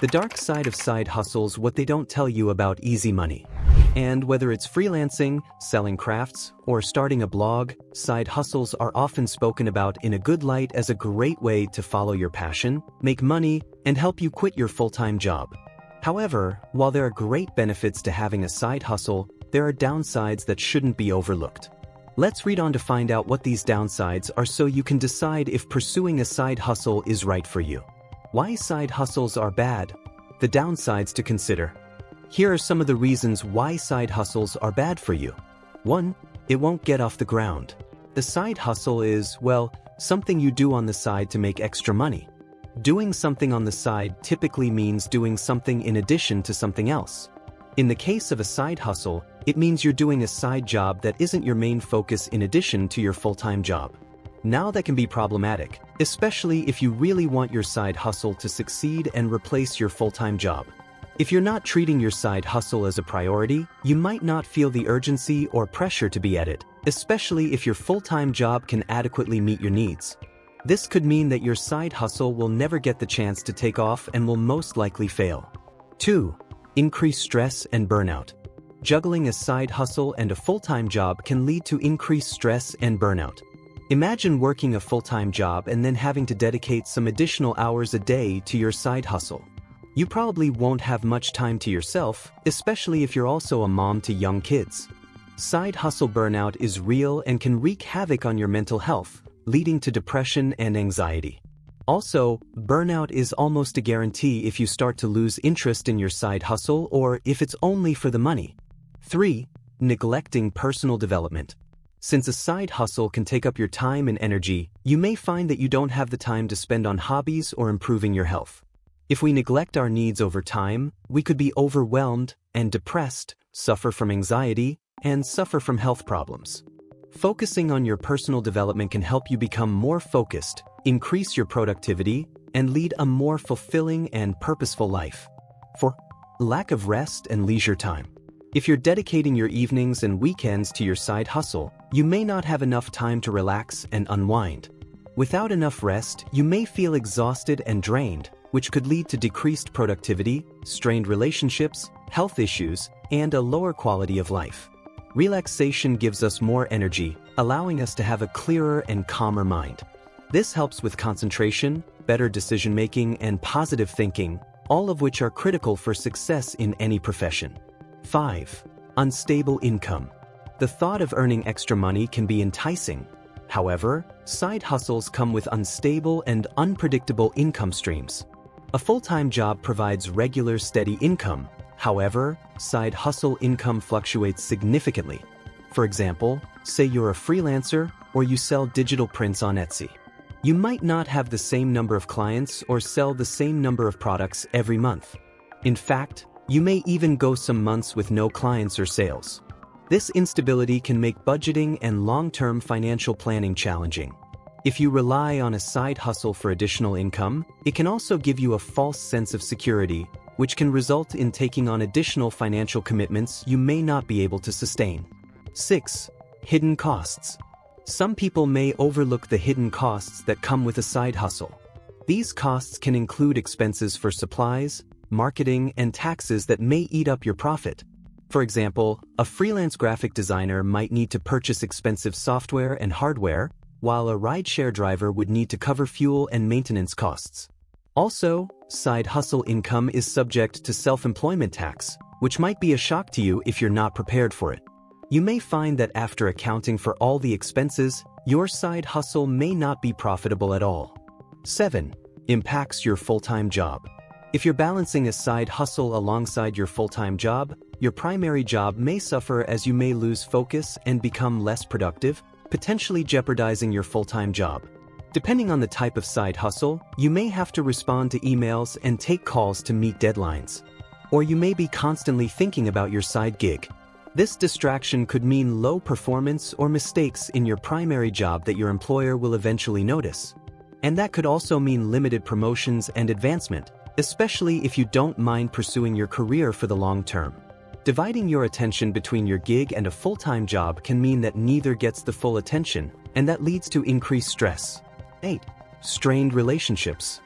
The dark side of side hustles, what they don't tell you about easy money. And whether it's freelancing, selling crafts, or starting a blog, side hustles are often spoken about in a good light as a great way to follow your passion, make money, and help you quit your full-time job. However, while there are great benefits to having a side hustle, there are downsides that shouldn't be overlooked. Let's read on to find out what these downsides are so you can decide if pursuing a side hustle is right for you. Why side hustles are bad. The downsides to consider. Here are some of the reasons why side hustles are bad for you. 1. It won't get off the ground. The side hustle is, well, something you do on the side to make extra money. Doing something on the side typically means doing something in addition to something else. In the case of a side hustle, it means you're doing a side job that isn't your main focus in addition to your full-time job. Now that can be problematic, especially if you really want your side hustle to succeed and replace your full-time job. If you're not treating your side hustle as a priority, you might not feel the urgency or pressure to be at it, especially if your full-time job can adequately meet your needs. This could mean that your side hustle will never get the chance to take off and will most likely fail. 2. Increased stress and burnout. Juggling a side hustle and a full-time job can lead to increased stress and burnout. Imagine working a full-time job and then having to dedicate some additional hours a day to your side hustle. You probably won't have much time to yourself, especially if you're also a mom to young kids. Side hustle burnout is real and can wreak havoc on your mental health, leading to depression and anxiety. Also, burnout is almost a guarantee if you start to lose interest in your side hustle or if it's only for the money. 3. Neglecting personal development. Since a side hustle can take up your time and energy, you may find that you don't have the time to spend on hobbies or improving your health. If we neglect our needs over time, we could be overwhelmed and depressed, suffer from anxiety, and suffer from health problems. Focusing on your personal development can help you become more focused, increase your productivity, and lead a more fulfilling and purposeful life. 4. Lack of rest and leisure time. If you're dedicating your evenings and weekends to your side hustle, you may not have enough time to relax and unwind. Without enough rest, you may feel exhausted and drained, which could lead to decreased productivity, strained relationships, health issues, and a lower quality of life. Relaxation gives us more energy, allowing us to have a clearer and calmer mind. This helps with concentration, better decision-making, and positive thinking, all of which are critical for success in any profession. 5. Unstable income. The thought of earning extra money can be enticing. However, side hustles come with unstable and unpredictable income streams. A full-time job provides regular, steady income. However, side hustle income fluctuates significantly. For example, say you're a freelancer or you sell digital prints on Etsy. You might not have the same number of clients or sell the same number of products every month. In fact, you may even go some months with no clients or sales. This instability can make budgeting and long-term financial planning challenging. If you rely on a side hustle for additional income, it can also give you a false sense of security, which can result in taking on additional financial commitments you may not be able to sustain. 6. Hidden costs. Some people may overlook the hidden costs that come with a side hustle. These costs can include expenses for supplies, marketing, and taxes that may eat up your profit. For example, a freelance graphic designer might need to purchase expensive software and hardware, while a rideshare driver would need to cover fuel and maintenance costs. Also, side hustle income is subject to self-employment tax, which might be a shock to you if you're not prepared for it. You may find that after accounting for all the expenses, your side hustle may not be profitable at all. 7. Impacts your full-time job. If you're balancing a side hustle alongside your full-time job, your primary job may suffer as you may lose focus and become less productive, potentially jeopardizing your full-time job. Depending on the type of side hustle, you may have to respond to emails and take calls to meet deadlines. Or you may be constantly thinking about your side gig. This distraction could mean low performance or mistakes in your primary job that your employer will eventually notice. And that could also mean limited promotions and advancement, especially if you don't mind pursuing your career for the long term. Dividing your attention between your gig and a full-time job can mean that neither gets the full attention, and that leads to increased stress. 8. Strained relationships.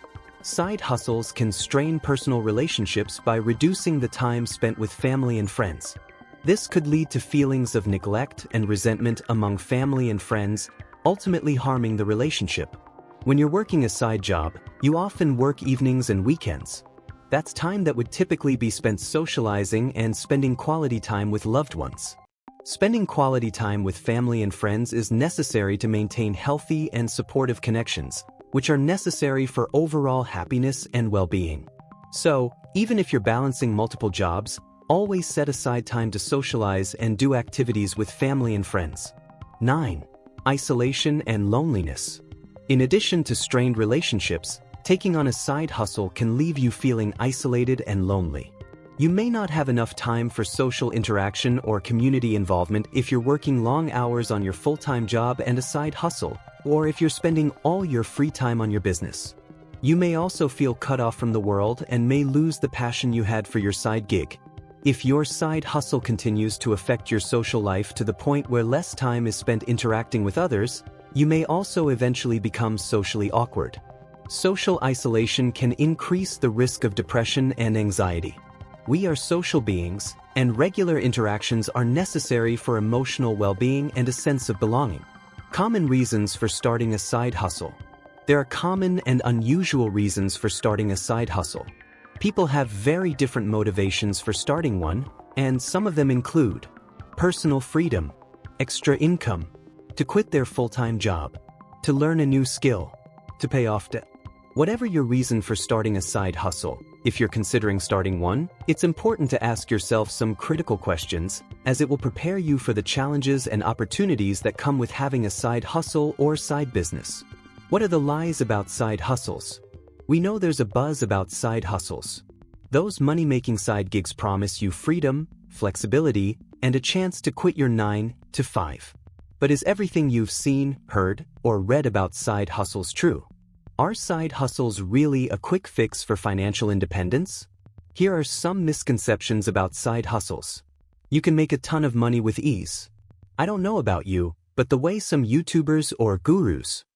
Side hustles can strain personal relationships by reducing the time spent with family and friends. This could lead to feelings of neglect and resentment among family and friends, ultimately harming the relationship. When you're working a side job, you often work evenings and weekends. That's time that would typically be spent socializing and spending quality time with loved ones. Spending quality time with family and friends is necessary to maintain healthy and supportive connections, which are necessary for overall happiness and well-being. So, even if you're balancing multiple jobs, always set aside time to socialize and do activities with family and friends. 9. Isolation and loneliness. In addition to strained relationships, taking on a side hustle can leave you feeling isolated and lonely. You may not have enough time for social interaction or community involvement if you're working long hours on your full-time job and a side hustle, or if you're spending all your free time on your business. You may also feel cut off from the world and may lose the passion you had for your side gig. If your side hustle continues to affect your social life to the point where less time is spent interacting with others, you may also eventually become socially awkward. Social isolation can increase the risk of depression and anxiety. We are social beings, and regular interactions are necessary for emotional well-being and a sense of belonging. Common reasons for starting a side hustle. There are common and unusual reasons for starting a side hustle. People have very different motivations for starting one, and some of them include personal freedom, extra income, to quit their full-time job, to learn a new skill, to pay off debt. Whatever your reason for starting a side hustle, if you're considering starting one, it's important to ask yourself some critical questions, as it will prepare you for the challenges and opportunities that come with having a side hustle or side business. What are the lies about side hustles? We know there's a buzz about side hustles. Those money-making side gigs promise you freedom, flexibility, and a chance to quit your 9 to 5. But is everything you've seen, heard, or read about side hustles true? Are side hustles really a quick fix for financial independence? Here are some misconceptions about side hustles. You can make a ton of money with ease. I don't know about you, but the way some YouTubers or gurus